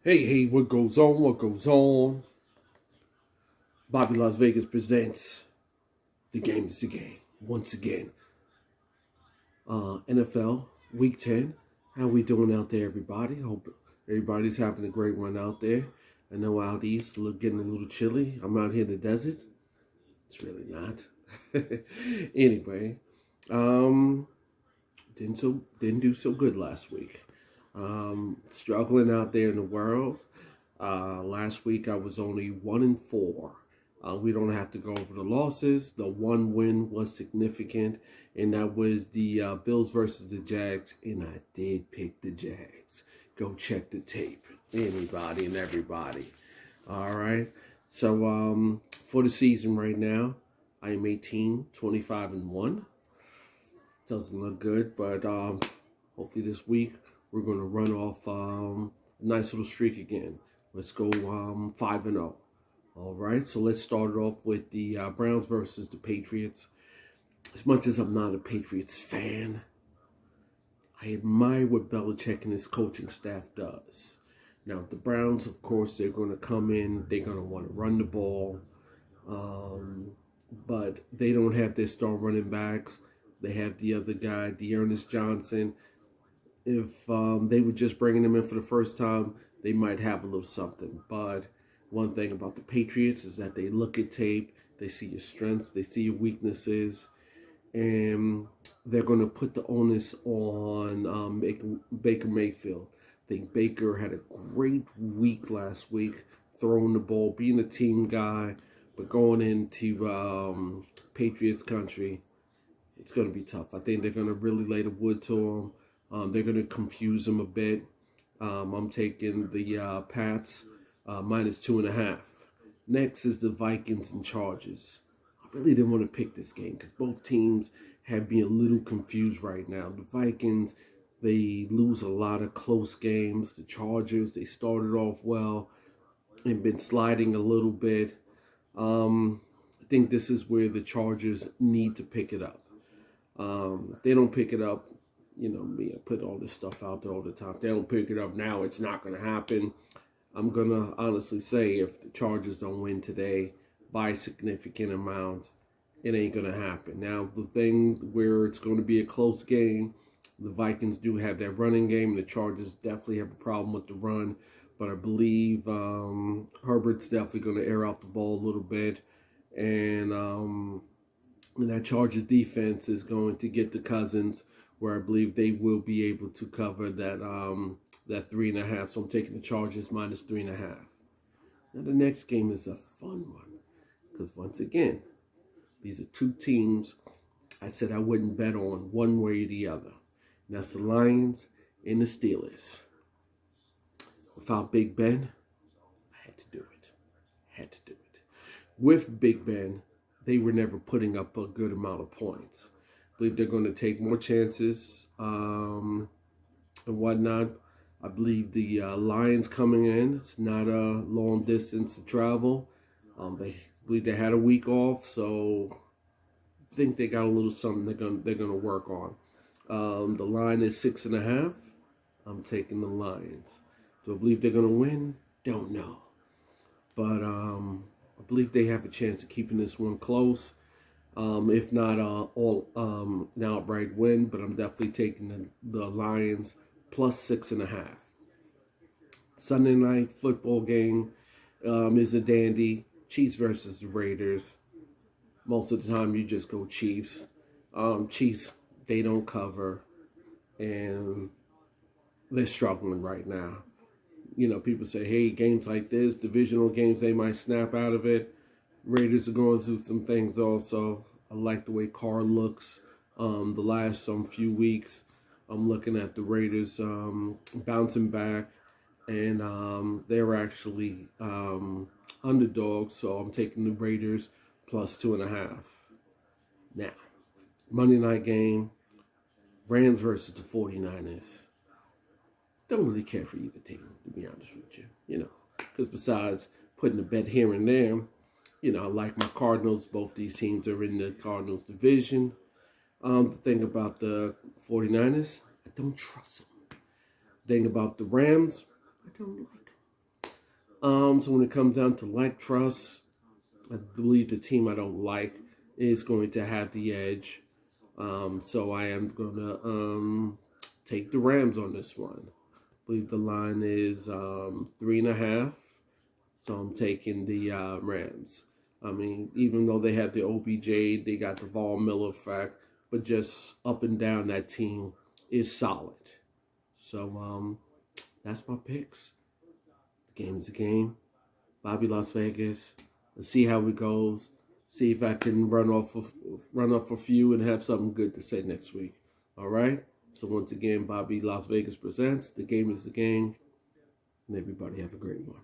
Hey, what goes on? What goes on? Bobby Las Vegas presents The Game is the Game. Once again, NFL Week 10. How we doing out there, everybody? Hope everybody's having a great one out there. I know out east, getting a little chilly. I'm out here in the desert. It's really not. Anyway, um, didn't do so good last week. Struggling out there in the world. Last week I was only 1-4. We don't have to go over the losses. The one win was significant, and that was the Bills versus the Jags, and I did pick the Jags. Go check the tape, anybody and everybody. All right. So for the season right now, I am 25-1. Doesn't look good, but hopefully this week we're going to run off a nice little streak again. Let's go 5-0. All right, so let's start it off with the Browns versus the Patriots. As much as I'm not a Patriots fan, I admire what Belichick and his coaching staff does. Now, the Browns, of course, they're going to come in. They're going to want to run the ball. But they don't have their star running backs. They have the other guy, Dearness Johnson. If they were just bringing him in for the first time, they might have a little something. But one thing about the Patriots is that they look at tape, they see your strengths, they see your weaknesses, and they're going to put the onus on Baker Mayfield. I think Baker had a great week last week, throwing the ball, being a team guy, but going into Patriots country, it's going to be tough. I think they're going to really lay the wood to him. They're going to confuse him a bit. I'm taking the Pats minus 2.5. Next is the Vikings and Charges. I really didn't want to pick this game because both teams have been a little confused right now. The Vikings, they lose a lot of close games. The Chargers, they started off well and been sliding a little bit. I think this is where the Chargers need to pick it up. If they don't pick it up, you know me, I put all this stuff out there all the time. If they don't pick it up now, it's not going to happen. I'm going to honestly say if the Chargers don't win today by a significant amount, it ain't going to happen. Now, the thing where it's going to be a close game, the Vikings do have that running game. The Chargers definitely have a problem with the run. But I believe Herbert's definitely going to air out the ball a little bit. And that Chargers defense is going to get the Cousins, where I believe they will be able to cover that 3.5. So I'm taking the Chargers minus 3.5. Now the next game is a fun one because once again, these are two teams I said I wouldn't bet on one way or the other. And that's the Lions and the Steelers. Without Big Ben, I had to do it. With Big Ben, they were never putting up a good amount of points. I believe they're going to take more chances and whatnot. I believe the Lions coming in, it's not a long distance to travel. They believe they had a week off, so I think they got a little something they're gonna work on. The line is 6.5. I'm taking the Lions. Do I believe they're gonna win? Don't know, but I believe they have a chance of keeping this one close. If not an outright win, but I'm definitely taking the Lions plus 6.5. Sunday night football game is a dandy. Chiefs versus the Raiders. Most of the time you just go Chiefs. Chiefs, they don't cover, and they're struggling right now. You know, people say, hey, games like this, divisional games, they might snap out of it. Raiders are going through some things also. I like the way Carr looks the last few weeks. I'm looking at the Raiders bouncing back, and they're actually underdogs, so I'm taking the Raiders plus 2.5. Now, Monday night game, Rams versus the 49ers. Don't really care for either team, to be honest with you, because besides putting a bet here and there, I like my Cardinals. Both these teams are in the Cardinals division. The thing about the 49ers, I don't trust them. The thing about the Rams, I don't like them. So when it comes down to like trust, I believe the team I don't like is going to have the edge. So I am going to take the Rams on this one. I believe the line is 3.5. So I'm taking the Rams. I mean, even though they have the OBJ, they got the Von Miller effect, but just up and down that team is solid. So that's my picks. The game's a game. Bobby Las Vegas. Let's see how it goes. See if I can run off a few and have something good to say next week. All right. So once again, Bobby Las Vegas presents The Game is the Game, and everybody have a great one.